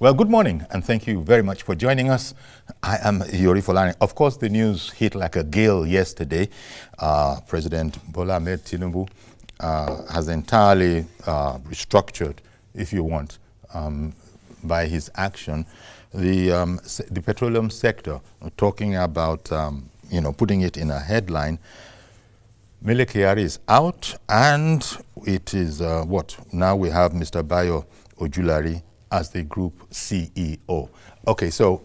Well, good morning, and thank you very much for joining us. I am Yori Folani. Of course, the news hit like a gale yesterday. President Bola Ahmed Tinubu has entirely restructured, if you want, by his action, the petroleum sector. Talking about, putting it in a headline. Mele Kyari is out, and it is now we have Mr. Bayo Ojulari as the group CEO. Okay, so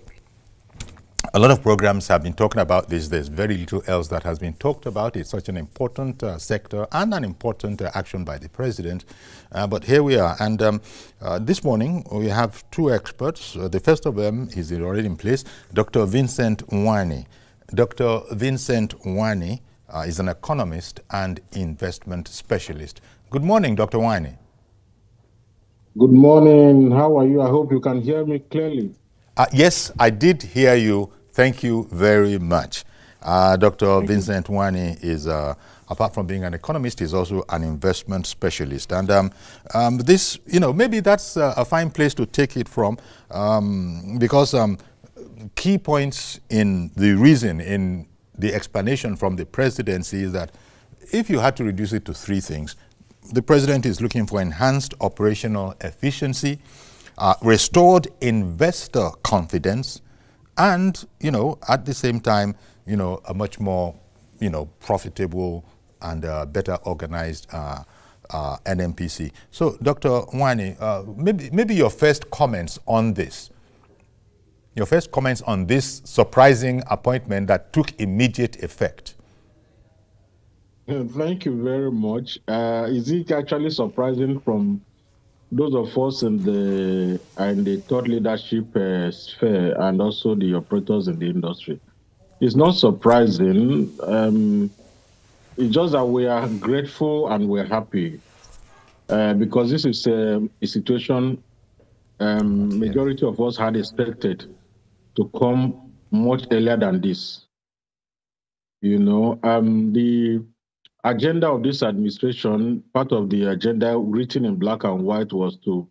a lot of programs have been talking about this. There's very little else that has been talked about. It's such an important sector and an important action by the president. But here we are. And this morning, we have two experts. The first of them is already in place, Dr. Vincent Nwani. Dr. Vincent Nwani is an economist and investment specialist. Good morning, Dr. Nwani. Good morning. How are you? I hope you can hear me clearly. Yes, I did hear you. Thank you very much. Dr. Vincent Nwani is, apart from being an economist, is also an investment specialist. And this, maybe that's a fine place to take it from, because key points in the reason, in the explanation from the presidency is that if you had to reduce it to three things, the president is looking for enhanced operational efficiency, restored investor confidence, and, at the same time, a much more, profitable and better organized NNPC. So, Dr. Nwani, maybe your first comments on this. Your first comments on this surprising appointment that took immediate effect. Thank you very much. Is it actually surprising from those of us in the thought leadership sphere and also the operators in the industry? It's not surprising. It's just that we are grateful and we're happy because this is a situation majority of us had expected to come much earlier than this. The agenda of this administration, part of the agenda written in black and white, was to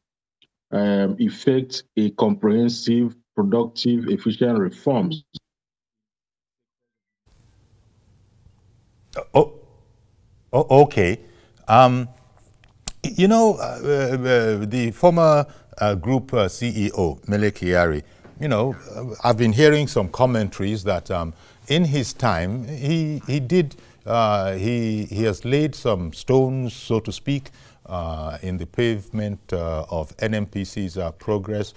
effect a comprehensive, productive, efficient reforms. Okay. The former group CEO, Mele Kyari, I've been hearing some commentaries that in his time, he has laid some stones, so to speak, in the pavement of NNPC's progress.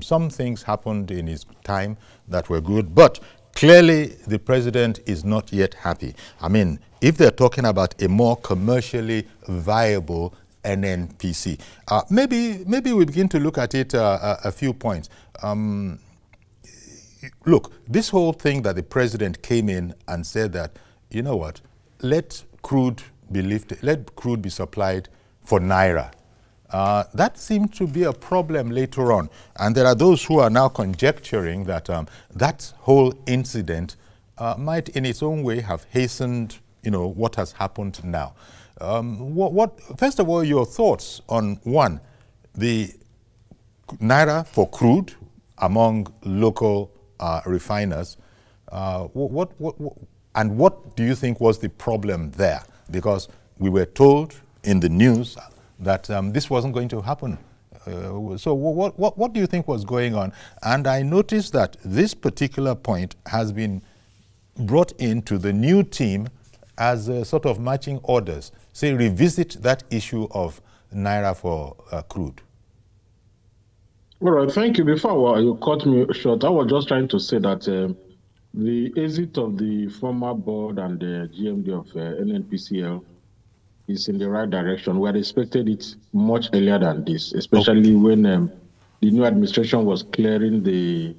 Some things happened in his time that were good, but clearly the president is not yet happy. I mean, if they're talking about a more commercially viable NNPC, maybe we begin to look at it a few points. Look, this whole thing that the president came in and said that, you know what, let crude be lifted, let crude be supplied for Naira. That seemed to be a problem later on. And there are those who are now conjecturing that that whole incident might in its own way have hastened, what has happened now. First of all, your thoughts on, one, the Naira for crude among local refiners. And what do you think was the problem there? Because we were told in the news that this wasn't going to happen. So what do you think was going on? And I noticed that this particular point has been brought into the new team as a sort of matching orders. Say, revisit that issue of Naira for crude. All right, thank you. Before you cut me short, I was just trying to say that the exit of the former board and the GMD of NNPCL is in the right direction. We had expected it much earlier than this, especially when the new administration was clearing the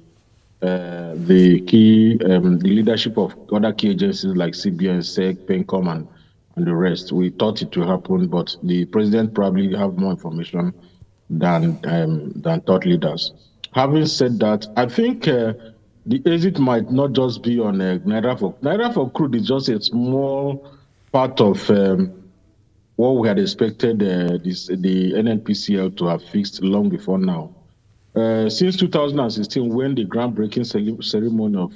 leadership of other key agencies like CBN, SEC, PENCOM, and the rest. We thought it would happen, but the president probably have more information than thought leaders. Having said that, I think the exit might not just be on Naira for crude is just a small part of what we had expected the NNPCL to have fixed long before now. Since 2016, when the groundbreaking ceremony of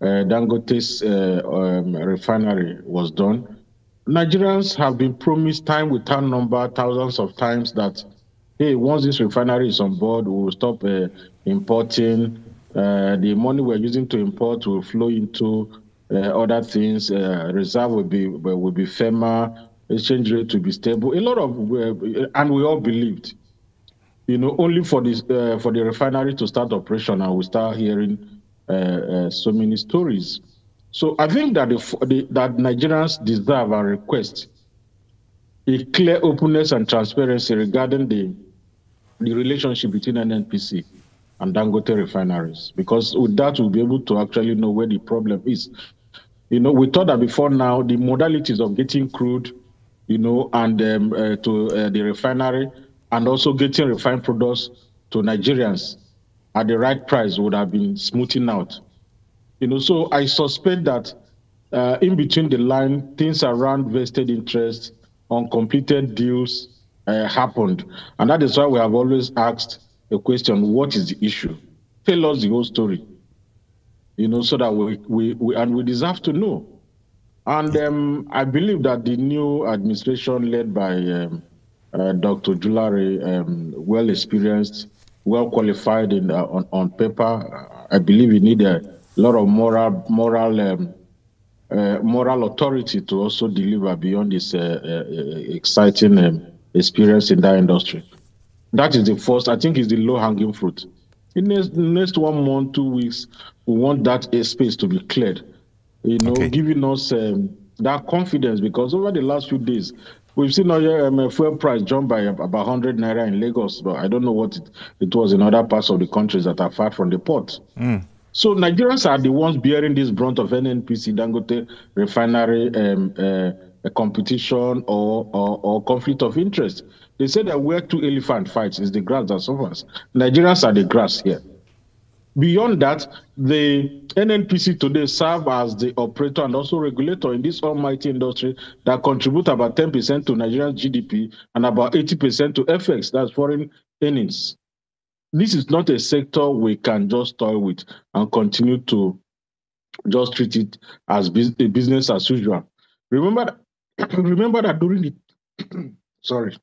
Dangote's refinery was done, Nigerians have been promised time without number, thousands of times that, hey, once this refinery is on board, we will stop importing. The money we're using to import will flow into other things. Reserve will be firmer. Exchange rate will be stable. A lot of, and we all believed, only for the refinery to start operation, and we start hearing so many stories. So I think that that Nigerians deserve and request a clear openness and transparency regarding the relationship between NNPC and Dangote refineries, because with that we'll be able to actually know where the problem is. We thought that before now the modalities of getting crude, and to the refinery, and also getting refined products to Nigerians at the right price would have been smoothing out. So I suspect that in between the line, things around vested interests, uncompleted deals happened. And that is why we have always asked the question, what is the issue? Tell us the whole story, so that we deserve to know. And I believe that the new administration led by Dr. Julare, well experienced, well qualified on paper, I believe we need a lot of moral authority to also deliver beyond this exciting experience in that industry. That is the first, I think, is the low-hanging fruit. In the next 1 month, 2 weeks, we want that space to be cleared, giving us that confidence, because over the last few days, we've seen our fuel price jump by about 100 naira in Lagos, but I don't know what it was in other parts of the countries that are far from the port. So Nigerians are the ones bearing this brunt of NNPC Dangote refinery a competition or conflict of interest. They say that where two elephants fight is the grass that suffers. Nigerians are the grass here. Beyond that, the NNPC today serve as the operator and also regulator in this almighty industry that contribute about 10% to Nigerian GDP and about 80% to FX, that's foreign earnings. This is not a sector we can just toy with and continue to just treat it as a business as usual. Remember that during the sorry,